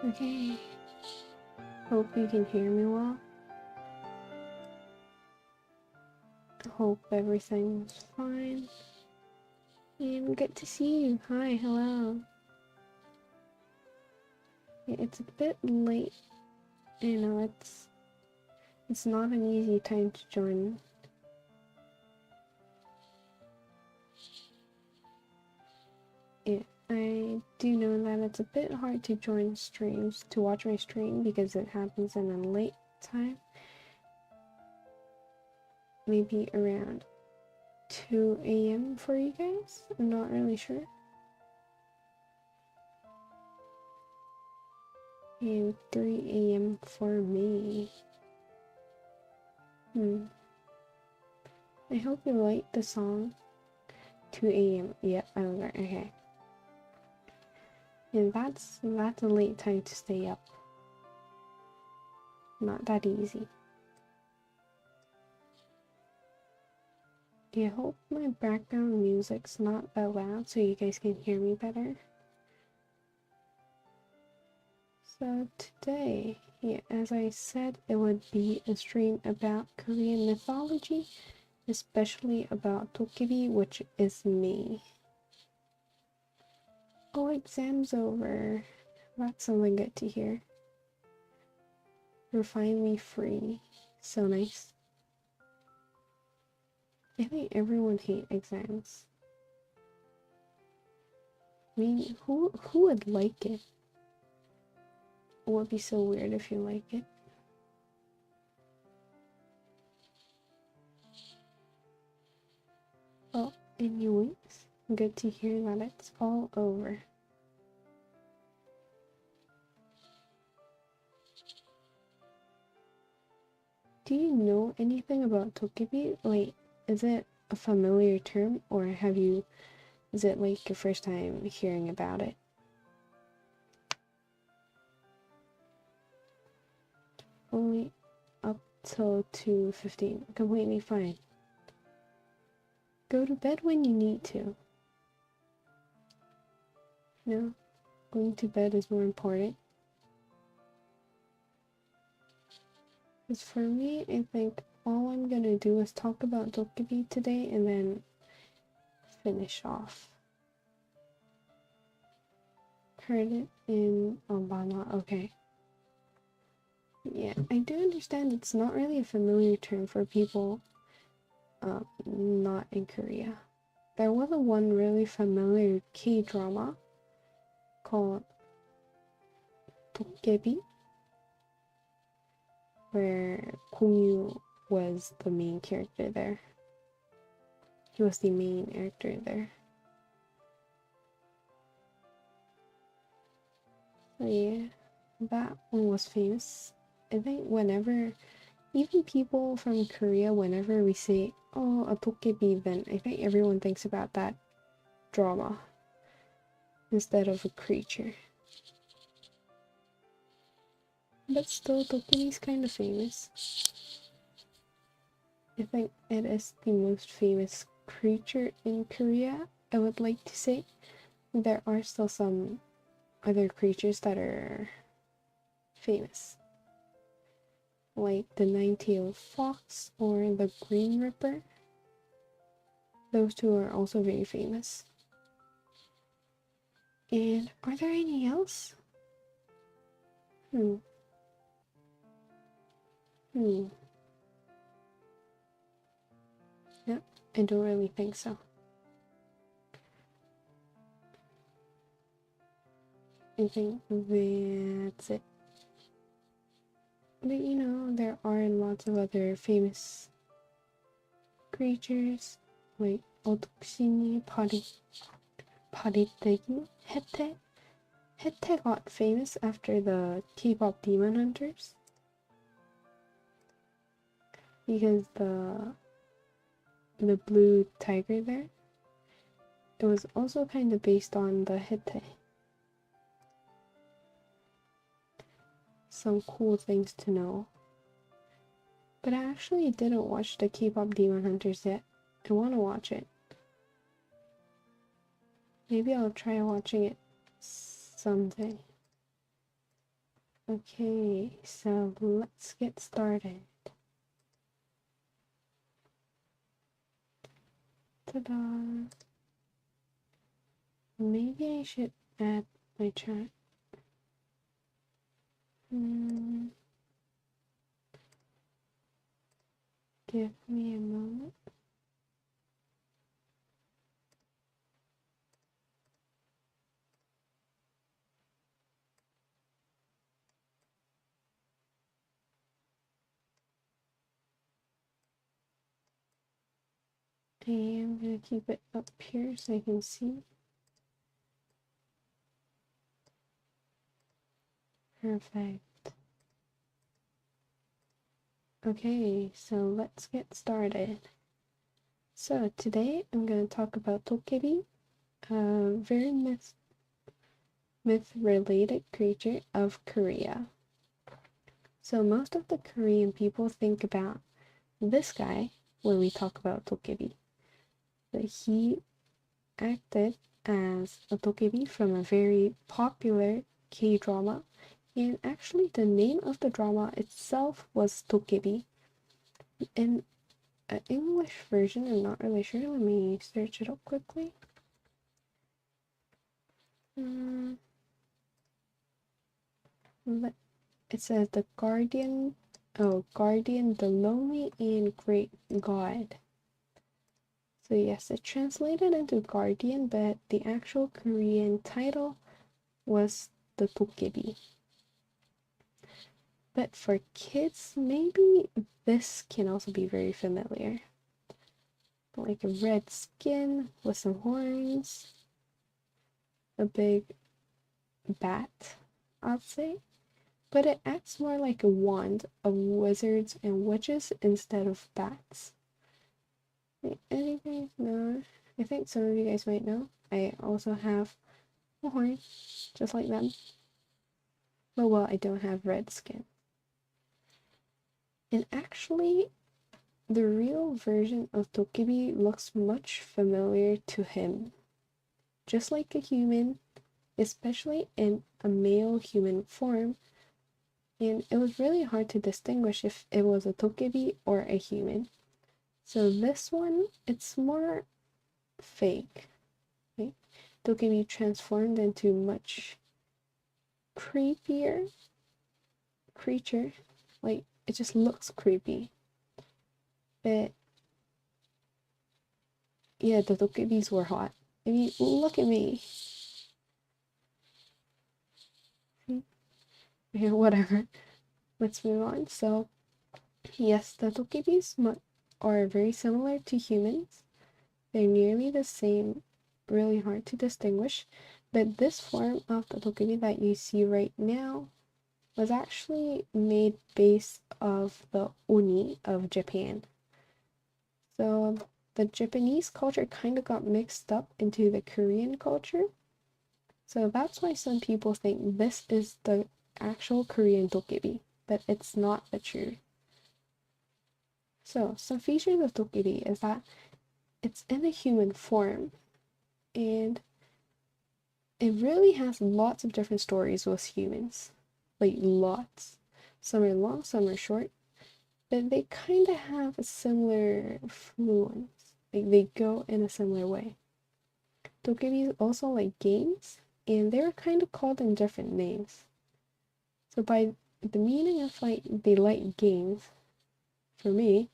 Okay. Hope you can hear me well. Hope everything's fine. And good to see you. Hi, hello. Yeah, it's a bit late. You know, it's not an easy time to join. Yeah, I do know that it's a bit hard to join streams, to watch my stream, because it happens in a late time. Maybe around 2 a.m. for you guys? I'm not really sure. And 3 a.m. for me. I hope you like the song. 2 a.m. Yep, I was right. Okay. And that's a late time to stay up. Not that easy. I hope my background music's not that loud so you guys can hear me better. So today, yeah, as I said, it would be a stream about Korean mythology, especially about Dokkaebi, which is me. Oh, exam's over. That's something good to hear. You're finally free. So nice. I think everyone hates exams. I mean, who would like it? It would be so weird if you like it. Well, anyways, good to hear that it's all over. Do you know anything about Dokkaebi? Like, is it a familiar term, or is it like your first time hearing about it? Only up till 2:15. Completely fine. Go to bed when you need to. No, going to bed is more important. Because for me, I think all I'm gonna do is talk about Dokkaebi today and then finish off. Heard it in Obama. Okay. Yeah, I do understand it's not really a familiar term for people not in Korea. There was one really familiar K-drama called Dokkaebi, where Kongyu was the main character there. He was the main actor there. So yeah, that one was famous. I think whenever, even people from Korea, whenever we say, oh, a Dokkaebi, then I think everyone thinks about that drama instead of a creature. But still, Dokkaebi's kind of famous. I think it is the most famous creature in Korea, I would like to say. There are still some other creatures that are famous, like the nine-tailed fox or the green ripper. Those two are also very famous. And are there any else? Yeah, I don't really think so. I think that's it. But you know, there are lots of other famous creatures, like Otokushini, Paritegi, Hete. Hete got famous after the K-pop Demon Hunters. Because the blue tiger there, it was also kind of based on the Hete. Some cool things to know. But I actually didn't watch the K-pop Demon Hunters yet. I want to watch it. Maybe I'll try watching it someday. Okay, so let's get started. Ta-da! Maybe I should add my chat. Give me a moment. I'm gonna keep it up here so I can see. Perfect. Okay, so let's get started. So today I'm gonna talk about Dokkaebi, a very myth-related creature of Korea. So most of the Korean people think about this guy when we talk about Dokkaebi. But he acted as a Dokkaebi from a very popular K-drama, and actually the name of the drama itself was Dokkaebi. In an English version, I'm not really sure. Let me search it up quickly. It says the Guardian, Guardian, the Lonely and Great God. So yes, it translated into Guardian, but the actual Korean title was the Dokkaebi. But for kids, maybe this can also be very familiar. Like a red skin with some horns, a big bat, I'd say. But it acts more like a wand of wizards and witches instead of bats. Any guys know? I think some of you guys might know. I also have a horn, just like them. But well, I don't have red skin. And actually, the real version of Dokkaebi looks much familiar to him. Just like a human, especially in a male human form, and it was really hard to distinguish if it was a Dokkaebi or a human. So this one, it's more fake. Right? Dokkaebi transformed into much creepier creature. Like, it just looks creepy. But yeah, the Dokkaebis were hot. I mean, look at me. Okay, whatever. Let's move on. So, yes, the Dokkaebis are very similar to humans. They're nearly the same, really hard to distinguish. But this form of the Dokkaebi that you see right now was actually made based of the Oni of Japan. So the Japanese culture kind of got mixed up into the Korean culture. So that's why some people think this is the actual Korean Dokkaebi, but it's not the true. So some features of Dokkaebi is that it's in a human form, and it really has lots of different stories with humans. Like lots. Some are long, some are short, but they kind of have a similar fluence. Like they go in a similar way. Dokkaebi also like games, and they're kind of called in different names. So by the meaning of like they like games, for me,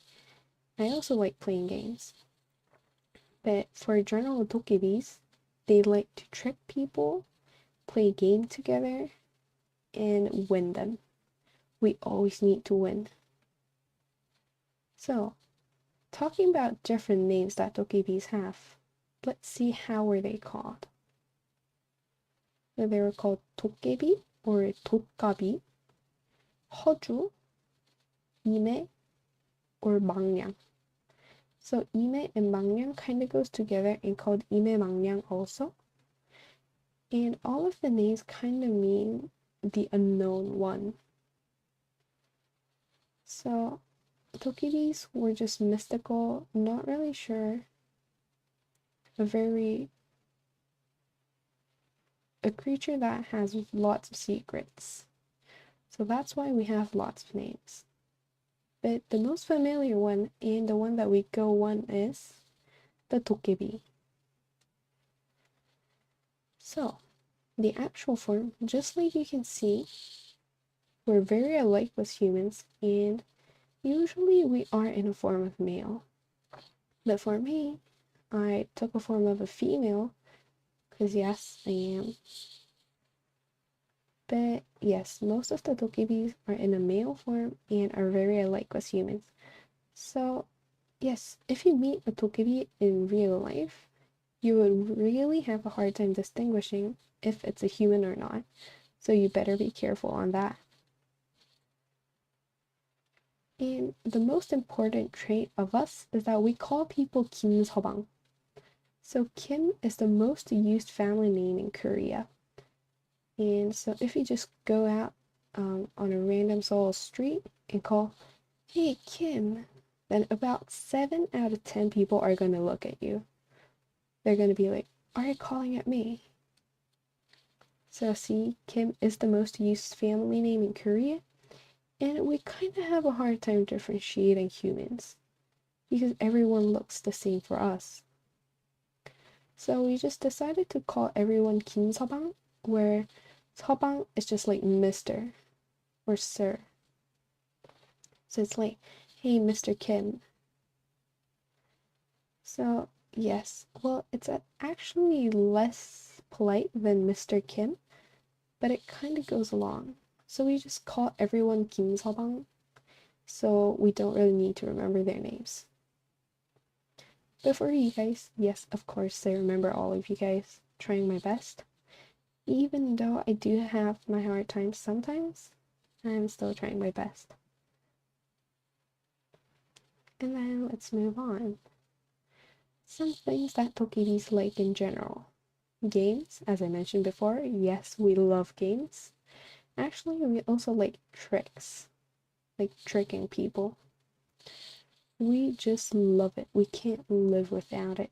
I also like playing games. But for general Dokkaebis, they like to trick people, play a game together, and win them. We always need to win. So, talking about different names that Dokkaebis have, let's see how were they called. So they were called Dokkaebi or Dokkabi, Hoju, Ime, or Mangyang. So Ime and Mangyang kind of goes together and called Ime Mangyang also. And all of the names kind of mean the unknown one. So Dokkaebis were just mystical, not really sure, a creature that has lots of secrets. So that's why we have lots of names. But the most familiar one and the one that we go on is the Dokkaebi. So, the actual form, just like you can see, we're very alike with humans, and usually we are in a form of male. But for me, I took a form of a female, because yes, I am. But yes, most of the Dokkaebis are in a male form and are very alike with humans. So yes, if you meet a Dokkaebi in real life, you would really have a hard time distinguishing if it's a human or not. So you better be careful on that. And the most important trait of us is that we call people Kim Sobang. So Kim is the most used family name in Korea. And so if you just go out on a random Seoul street and call, "Hey Kim," then about 7 out of 10 people are going to look at you. They're going to be like, "Are you calling at me?" So see, Kim is the most used family name in Korea, and we kind of have a hard time differentiating humans because everyone looks the same for us. So we just decided to call everyone Kim Sebang, where Sebang is just like Mr. or Sir. So it's like, "Hey, Mr. Kim." So yes, well, it's actually less polite than Mr. Kim, but it kind of goes along. So we just call everyone Kim Sebang, so we don't really need to remember their names. But for you guys, yes, of course, I remember all of you guys, trying my best. Even though I do have my hard times sometimes, I'm still trying my best. And then let's move on. Some things that Dokkaebis like in general. Games, as I mentioned before, yes, we love games. Actually, we also like tricks, like tricking people. We just love it. We can't live without it.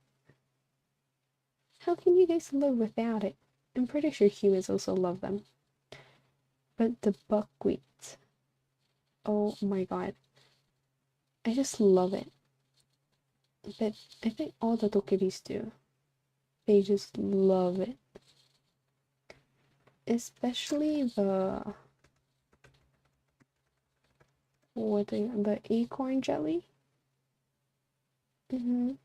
How can you guys live without it? I'm pretty sure humans also love them. But the buckwheat, oh my god, I just love it. But I think all the Dokkaebis do. They just love it. Especially the the acorn jelly. In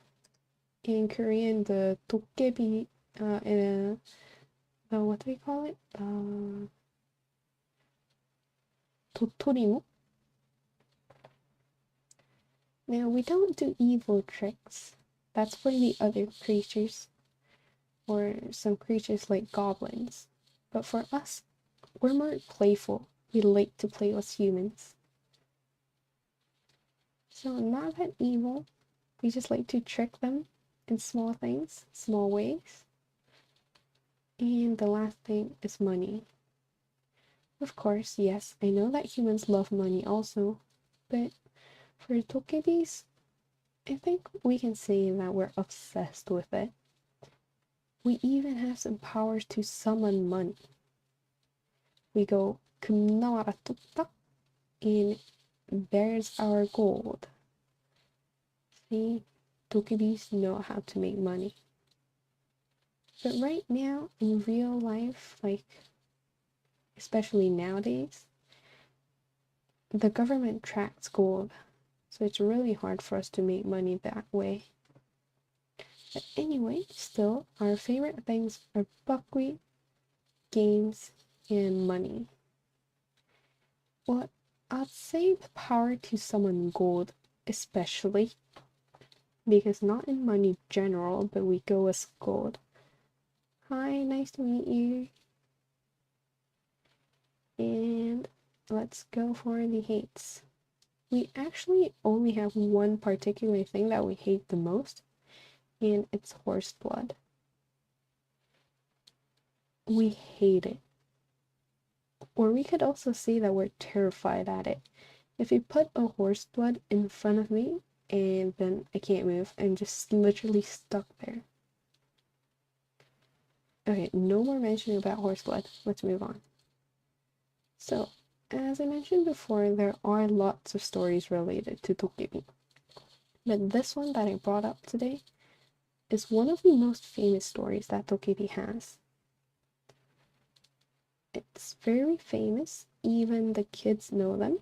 Korean, the Dokkaebi, the what do we call it? 도토리묵. Now we don't do evil tricks. That's for the other creatures, or some creatures like goblins. But for us, we're more playful. We like to play with humans. So not that evil. We just like to trick them in small things, small ways. And the last thing is money. Of course, yes, I know that humans love money also, but for Dokkaebis, I think we can say that we're obsessed with it. We even have some powers to summon money. We go, "금 나와라 뚝딱," and there's our gold. See, Dokkaebis know how to make money. But right now, in real life, like, especially nowadays, the government tracks gold, so it's really hard for us to make money that way. But anyway, still, our favorite things are buckwheat, games, and money. Well, I'd say the power to summon gold, especially, because not in money general, but we go as gold. Hi, nice to meet you. And let's go for the hates. We actually only have one particular thing that we hate the most, and it's horse blood. We hate it. Or we could also say that we're terrified at it. If you put a horse blood in front of me, and then I can't move, I'm just literally stuck there. Okay, no more mentioning about horse blood. Let's move on. So, as I mentioned before, there are lots of stories related to Dokkaebi. But this one that I brought up today is one of the most famous stories that Dokkaebi has. It's very famous, even the kids know them.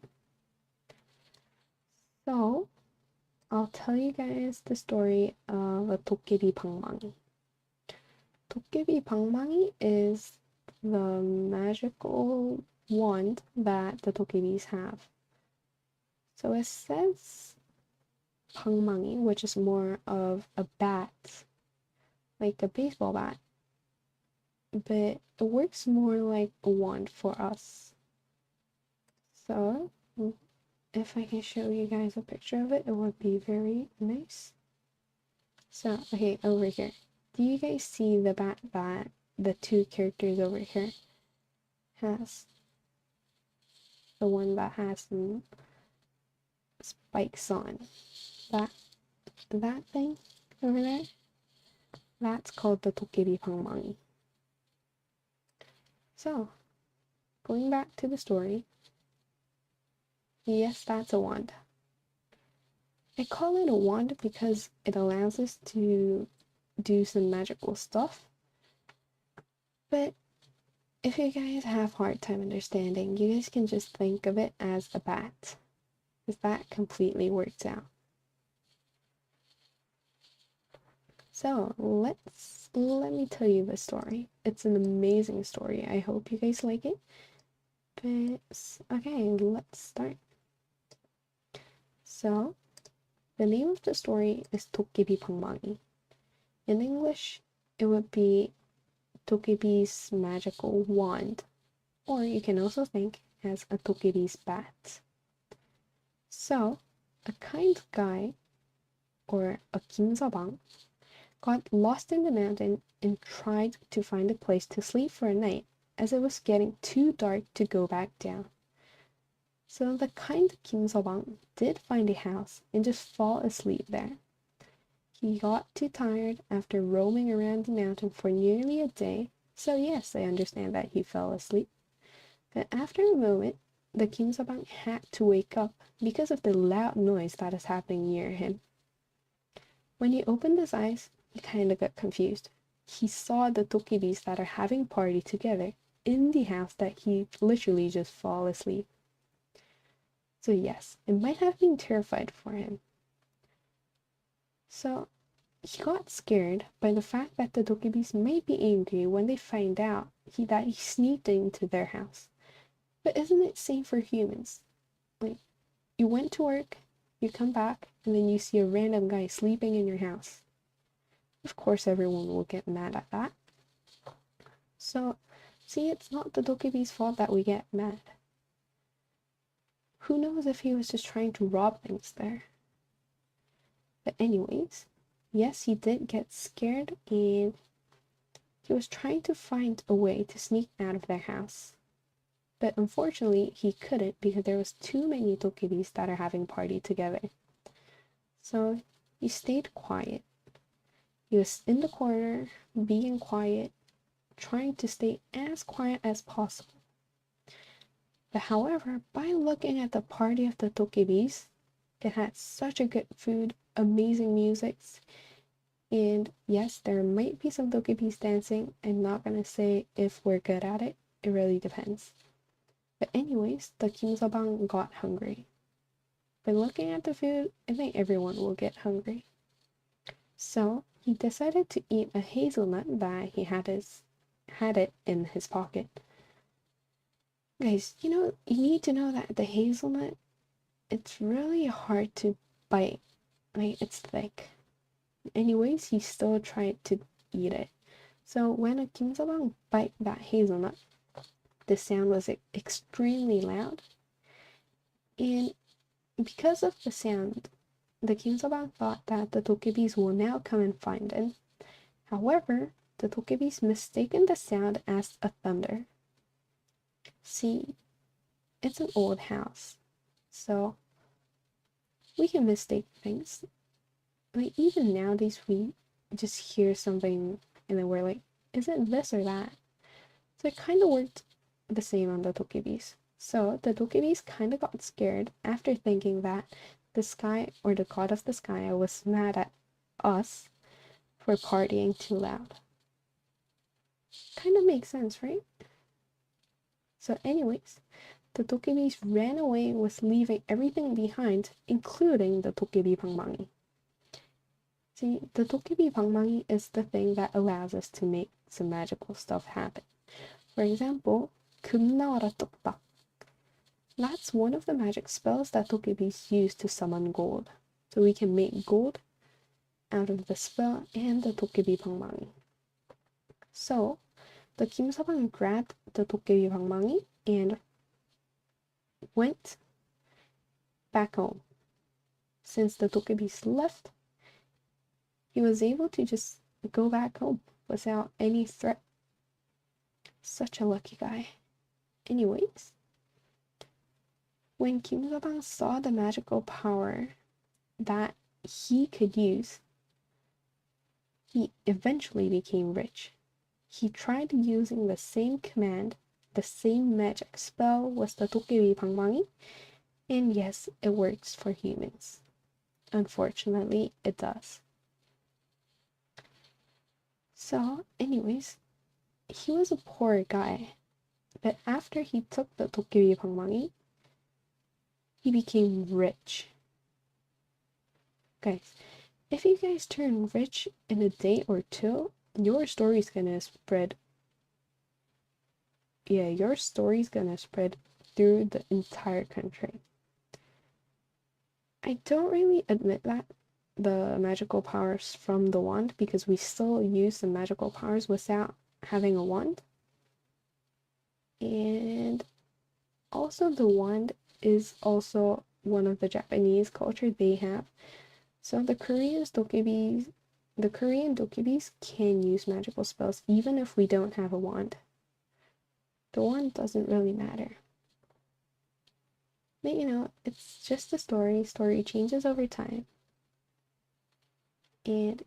So, I'll tell you guys the story of a Dokkaebi 방망이. Dokkaebi 방망이 is the magical wand that the Dokkaebis have. So it says 방망이, which is more of a bat, like a baseball bat, but it works more like a wand for us. So if I can show you guys a picture of it, it would be very nice. So, okay, over here. Do you guys see the bat that the two characters over here has? The one that has some spikes on. That thing over there? That's called the Dokkaebi 방망이. So, going back to the story. Yes, that's a wand. I call it a wand because it allows us to do some magical stuff. But if you guys have a hard time understanding, you guys can just think of it as a bat, because that completely works out. So let me tell you the story. It's an amazing story. I hope you guys like it. But okay, let's start. So the name of the story is Dokkaebi 방망이. In English, it would be Dokkaebi's magical wand, or you can also think as a Dokkaebi's bat. So, a kind guy, or a 김서방, got lost in the mountain and tried to find a place to sleep for a night, as it was getting too dark to go back down. So the kind 김서방 did find a house and just fall asleep there. He got too tired after roaming around the mountain for nearly a day, so yes, I understand that he fell asleep. But after a moment, the 김서방 had to wake up because of the loud noise that is happening near him. When he opened his eyes, he kind of got confused. He saw the Dokkaebis that are having party together in the house that he literally just fell asleep. So yes, it might have been terrified for him. So he got scared by the fact that the Dokkaebis might be angry when they find out that he sneaked into their house. But isn't it same for humans? Like, you went to work, you come back, and then you see a random guy sleeping in your house. Of course everyone will get mad at that. So, see, it's not the Dokkaebi's fault that we get mad. Who knows if he was just trying to rob things there. But anyways, yes, he did get scared and he was trying to find a way to sneak out of their house. But unfortunately, he couldn't because there was too many Dokkaebis that are having party together. So he stayed quiet. He was in the corner, being quiet, trying to stay as quiet as possible. But however, by looking at the party of the Dokkaebis, it had such a good food, amazing music, and yes, there might be some Dokkaebis dancing. I'm not gonna say if we're good at it, it really depends. But anyways, the 김서방 got hungry. By looking at the food, I think everyone will get hungry. So he decided to eat a hazelnut that he had it in his pocket. Guys, you need to know that the hazelnut, it's really hard to bite. Like, it's thick. Anyways, he still tried to eat it. So when a 김서방 bite that hazelnut, the sound was extremely loud. And because of the sound, the 김서방 thought that the Dokkaebis will now come and find him. However, the Dokkaebis mistaken the sound as a thunder. See, it's an old house, so we can mistake things. Like, even nowadays, we just hear something and then we're like, is it this or that? So it kind of worked the same on the Dokkaebis. So the Dokkaebis kind of got scared after thinking that the sky or the god of the sky was mad at us for partying too loud. Kind of makes sense, right? So anyways, the Dokkaebis ran away with leaving everything behind, including the Dokkaebi 방망이. See, the Dokkaebi 방망이 is the thing that allows us to make some magical stuff happen. For example, 금 나와라 뚝딱. That's one of the magic spells that Dokkaebis use to summon gold. So we can make gold out of the spell and the Dokkaebi 방망이. So the Kimsaban grabbed the Dokkaebi 방망이 and went back home. Since the Dokkaebis left, he was able to just go back home without any threat. Such a lucky guy. Anyways, when Kim Sabang saw the magical power that he could use, he eventually became rich. He tried using the same command, the same magic spell was the Dokkaebi 방망이, and yes, it works for humans. Unfortunately, it does. So, anyways, he was a poor guy, but after he took the Dokkaebi 방망이, he became rich. Guys, if you guys turn rich in a day or two, your story's gonna spread. Yeah, your story's gonna spread through the entire country. I don't really admit that the magical powers from the wand because we still use the magical powers without having a wand. And also the wand is also one of the Japanese culture they have. So the Korean Dokkaebis can use magical spells even if we don't have a wand. The wand doesn't really matter. But you know, it's just a story. Story changes over time. And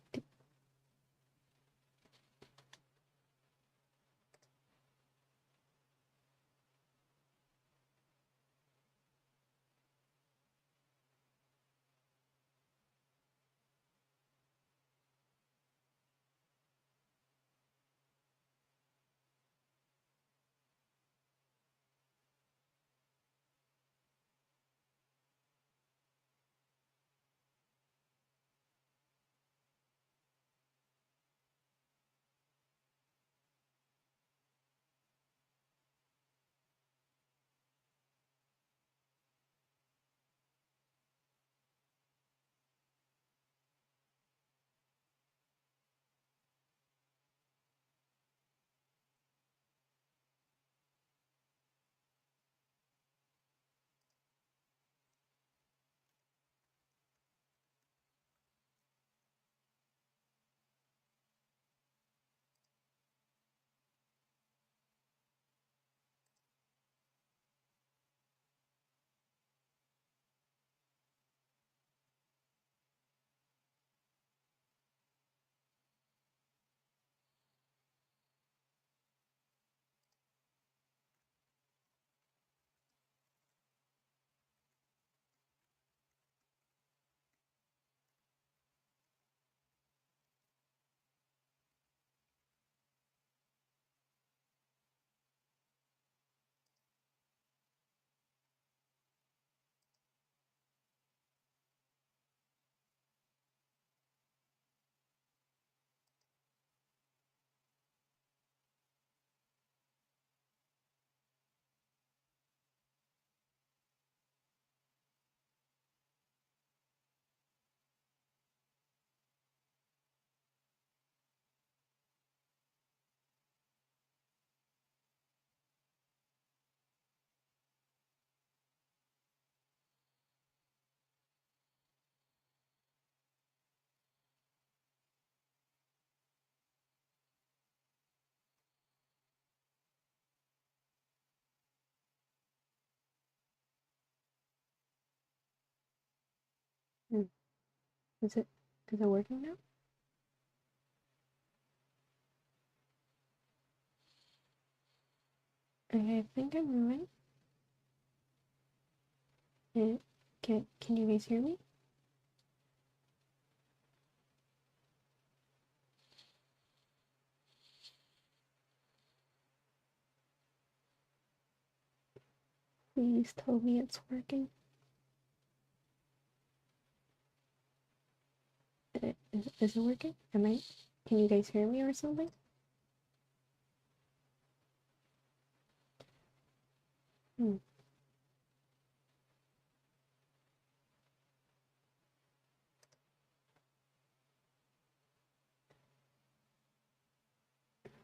is it working now? Okay, I think I'm moving. And can you guys hear me? Please tell me it's working. Is it working? Can you guys hear me or something? Hmm.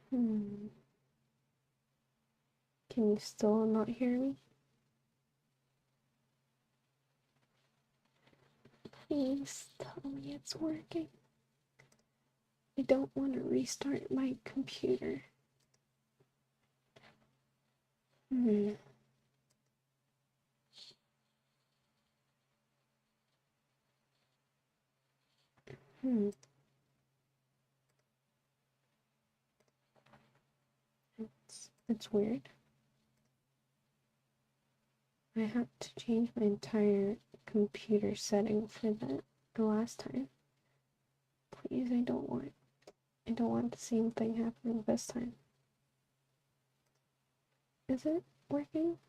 Hmm. Can you still not hear me? Please tell me it's working. I don't want to restart my computer. Hmm. Hmm. It's weird. I had to change my entire computer setting for that the last time. Please, I don't want the same thing happening this time. Is it working?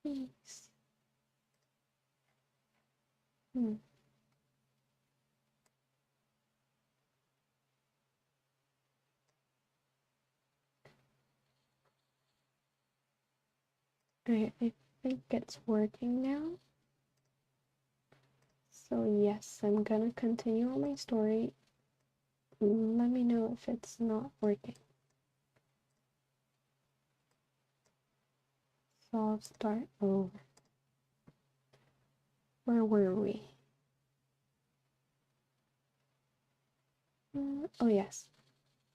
Please. Hmm. I think it's working now. So yes, I'm gonna continue on my story. Let me know if it's not working. So I'll start over. Where were we? Oh yes.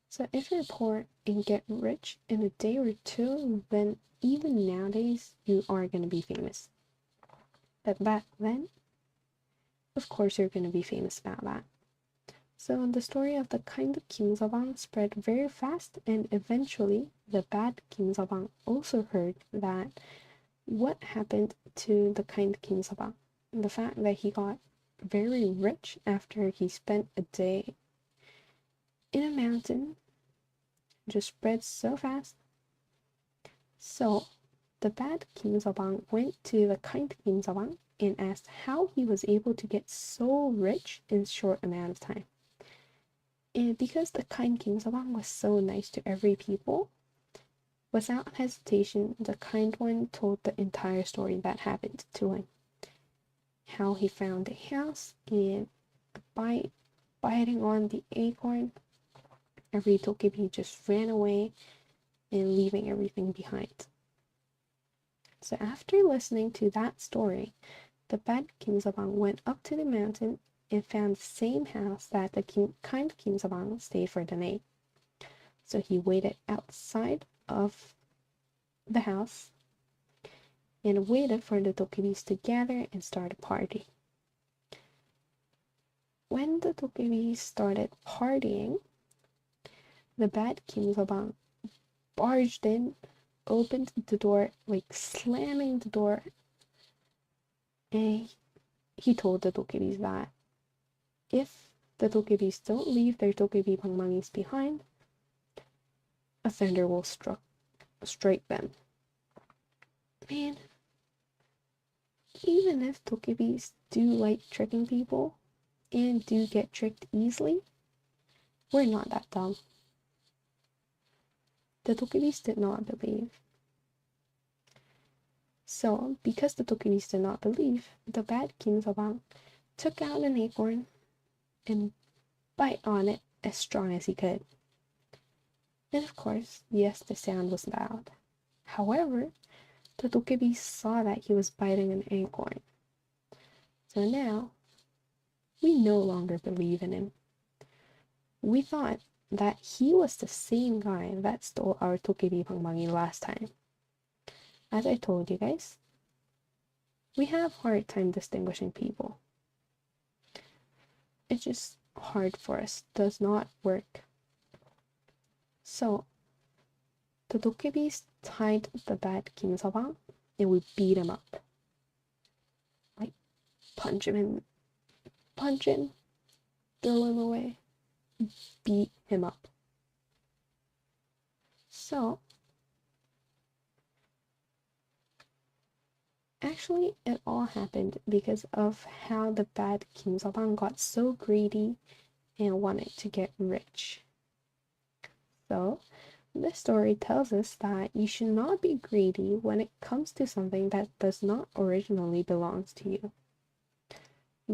So if you're poor and get rich in a day or two, then even nowadays you are gonna be famous. But back then, of course you're gonna be famous about that. So the story of the kind Kim Sabang spread very fast, and eventually the bad Kim Sabang also heard that what happened to the kind Kim Sabang. The fact that he got very rich after he spent a day in a mountain just spread so fast. So the bad Kim Sabang went to the kind Kim Sabang and asked how he was able to get so rich in a short amount of time. And because the kind King Sabang was so nice to every people, without hesitation, the kind one told the entire story that happened to him. How he found the house, and by biting on the acorn, every Dokkaebi just ran away and leaving everything behind. So after listening to that story, the bad Kim Sabang went up to the mountain and found the same house that the kind Kim Sabang stayed for the night. So he waited outside of the house and waited for the Dokkaebis to gather and start a party. When the Dokkaebis started partying, the bad Kim Sabang barged in, opened the door, like slamming the door, and he told the Dokkaebis that if the Dokkaebis don't leave their Dokkaebi Pangmangis behind, a thunder will strike them. Man, even if Dokkaebis do like tricking people and do get tricked easily, we're not that dumb. The Dokkaebis did not believe. So, because the Dokkaebis did not believe, the bad Kim Sabang took out an acorn and bite on it as strong as he could. And of course, yes, the sound was loud. However, the Dokkaebis saw that he was biting an acorn. So now, we no longer believe in him. We thought that he was the same guy that stole our Dokkaebi Pangmangi last time. As I told you guys, we have hard time distinguishing people. It's just hard for us, does not work. So the Dokkebis tied the bad Kim Sabang and we beat him up. Like punch him, throw him away, beat him up. So actually it all happened because of how the bad Kim Sabang got so greedy and wanted to get rich. So this story tells us that you should not be greedy when it comes to something that does not originally belong to you.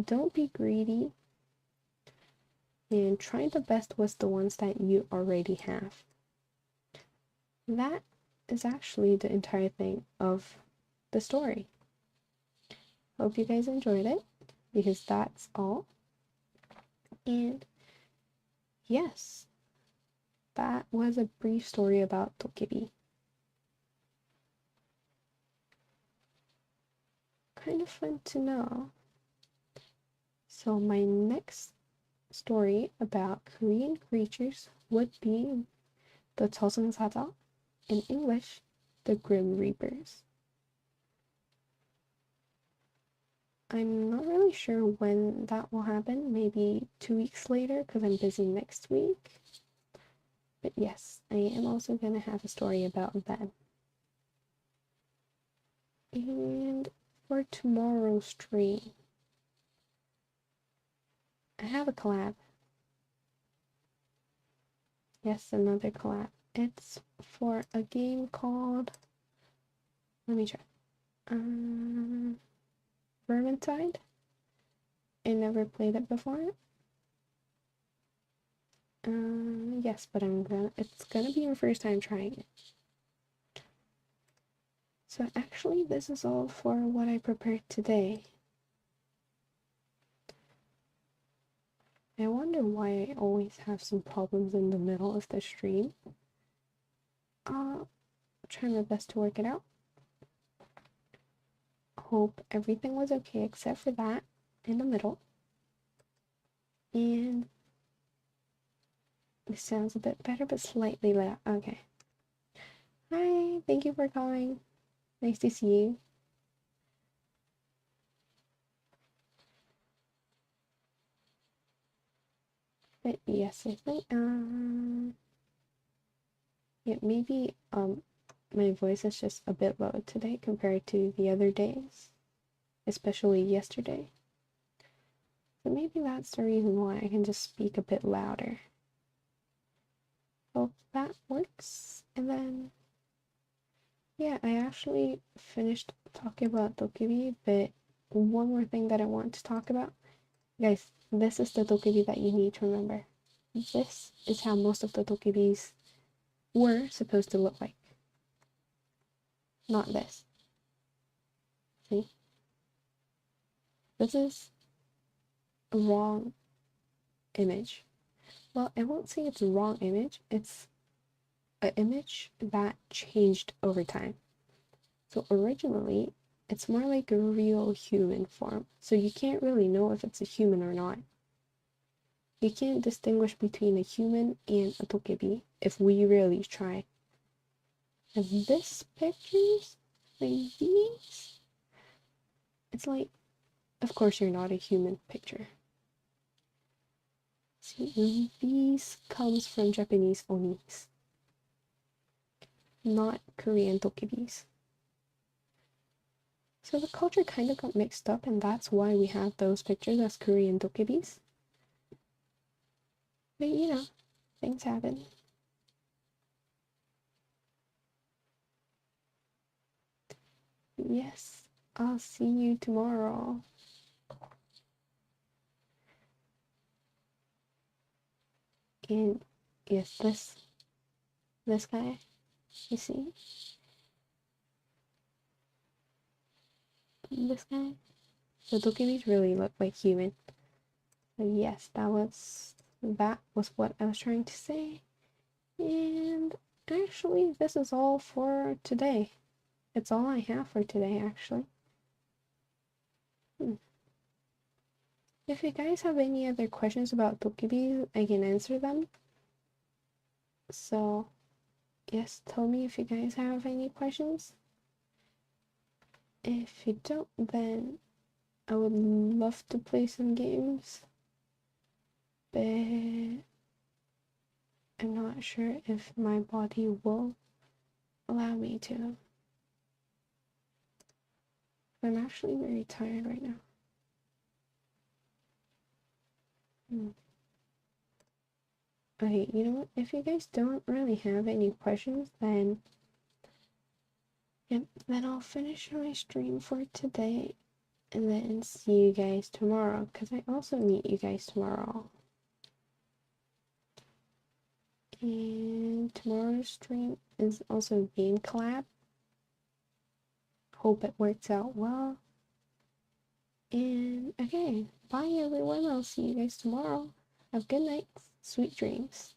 Don't be greedy and try the best with the ones that you already have. That is actually the entire thing of the story. Hope you guys enjoyed it, because that's all. And yes, that was a brief story about Dokkaebi. Kind of fun to know. So my next story about Korean creatures would be the 저승사자, in English, the Grim Reapers. I'm not really sure when that will happen, maybe 2 weeks later because I'm busy next week. But yes, I am also going to have a story about that. And for tomorrow's stream, I have a collab. Yes, another collab. It's for a game called, let me try. Vermintide. I never played it before. Yes, but it's gonna be my first time trying it. So actually, this is all for what I prepared today. I wonder why I always have some problems in the middle of the stream. I'll try my best to work it out. Hope everything was okay except for that in the middle. And this sounds a bit better, but slightly loud. Okay. Hi, thank you for calling. Nice to see you. But yes, I think yeah, maybe my voice is just a bit low today compared to the other days, especially yesterday. So maybe that's the reason why I can just speak a bit louder. Hope that works. And then yeah, I actually finished talking about Dokkaebi, but one more thing that I want to talk about. Guys, this is the Dokkaebi that you need to remember. This is how most of the Dokkaebis were supposed to look like. Not this. See? This is a wrong image. Well, I won't say it's a wrong image. It's an image that changed over time. So originally, it's more like a real human form. So you can't really know if it's a human or not. You can't distinguish between a human and a Dokkaebi if we really try. And this pictures, like these, it's like, of course you're not a human picture. See, these comes from Japanese onis, not Korean Dokkaebis. So the culture kind of got mixed up, and that's why we have those pictures as Korean Dokkaebis. But you know, things happen. Yes, I'll see you tomorrow. And yes, this guy, you see? This guy? The Dokkaebis really look like human. So yes, that was what I was trying to say. And actually, this is all for today. It's all I have for today, actually. if you guys have any other questions about Dokkaebi, I can answer them. So, yes, tell me if you guys have any questions. If you don't, then I would love to play some games, but I'm not sure if my body will allow me to. I'm actually very tired right now. Okay, you know what? If you guys don't really have any questions, then yep, then I'll finish my stream for today and then see you guys tomorrow, because I also meet you guys tomorrow. And tomorrow's stream is a game collab. Hope it works out well. And okay, bye everyone. I'll see you guys tomorrow. Have good night. Sweet dreams.